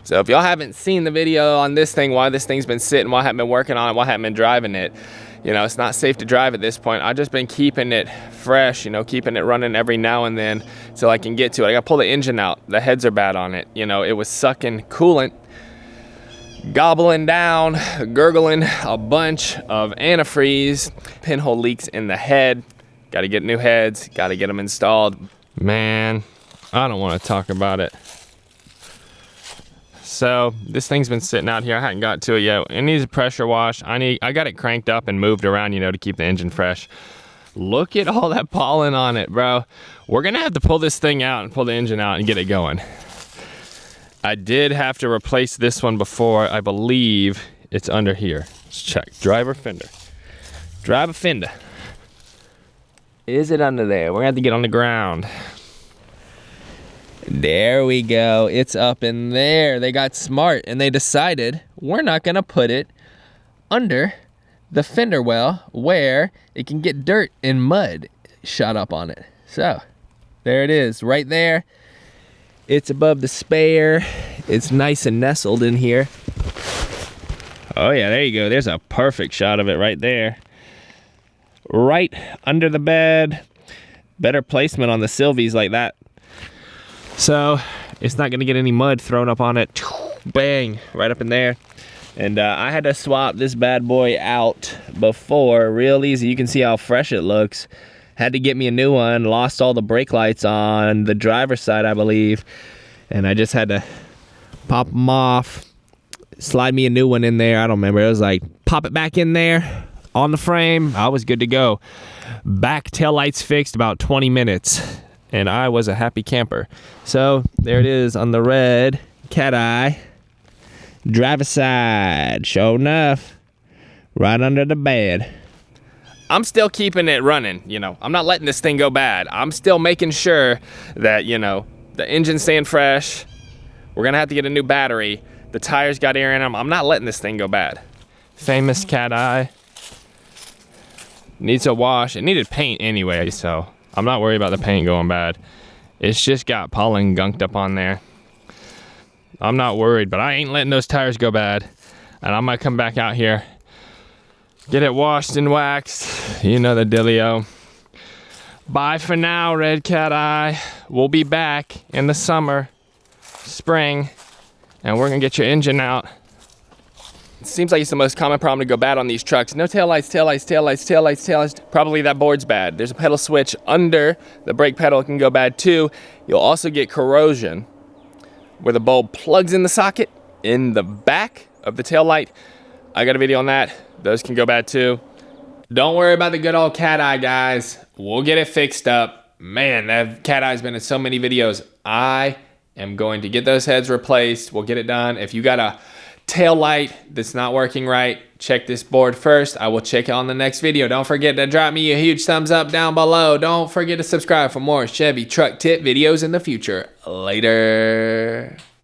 So if y'all haven't seen the video on this thing, why this thing's been sitting, why I haven't been working on it, why I haven't been driving it, you know, it's not safe to drive at this point. I've just been keeping it fresh, you know, keeping it running every now and then so I can get to it. I gotta pull the engine out. The heads are bad on it. You know, it was sucking coolant, gobbling down, gurgling a bunch of antifreeze, pinhole leaks in the head. Gotta get new heads, gotta get them installed. Man, I don't wanna talk about it. So this thing's been sitting out here. I hadn't got to it yet. It needs a pressure wash. I got it cranked up and moved around, you know, to keep the engine fresh. Look at all that pollen on it, bro. We're gonna have to pull this thing out and pull the engine out and get it going. I did have to replace this one before. I believe it's under here. Let's check. Driver fender. Driver fender. Is it under there? We're gonna have to get on the ground. There we go. It's up in there. They got smart and they decided we're not gonna put it under the fender well where it can get dirt and mud shot up on it. So there it is right there. It's above the spare. It's nice and nestled in here. Oh yeah, there you go. There's a perfect shot of it right there. Right under the bed. Better placement on the Sylvies like that. So it's not gonna get any mud thrown up on it. Bang, right up in there. And I had to swap this bad boy out before, real easy. You can see how fresh it looks. Had to get me a new one, lost all the brake lights on the driver's side, I believe. And I just had to pop them off, slide me a new one in there. I don't remember, it was like, pop it back in there on the frame. I was good to go. Back tail lights fixed, about 20 minutes. And I was a happy camper. So there it is on the red Cateye. Driver's side, sure enough, right under the bed. I'm still keeping it running, you know. I'm not letting this thing go bad. I'm still making sure that, you know, the engine's staying fresh. We're gonna have to get a new battery. The tires got air in them. I'm not letting this thing go bad. Famous Cateye. Needs a wash. It needed paint anyway, so I'm not worried about the paint going bad. It's just got pollen gunked up on there. I'm not worried, but I ain't letting those tires go bad. And I'm gonna come back out here, get it washed and waxed. You know the dealio. Bye for now, red Cateye. We'll be back in the summer, spring, and we're gonna get your engine out. It seems like it's the most common problem to go bad on these trucks. No taillights, taillights, taillights, taillights, taillights. Probably that board's bad. There's a pedal switch under the brake pedal. It can go bad too. You'll also get corrosion where the bulb plugs in the socket in the back of the taillight. I got a video on that. Those can go bad too. Don't worry about the good old Cateye, guys. We'll get it fixed up. Man, that Cateye's been in so many videos. I am going to get those heads replaced. We'll get it done. If you got a tail light that's not working right, check this board first. I will check it on the next video. Don't forget to drop me a huge thumbs up down below. Don't forget to subscribe for more Chevy truck tip videos in the future. Later.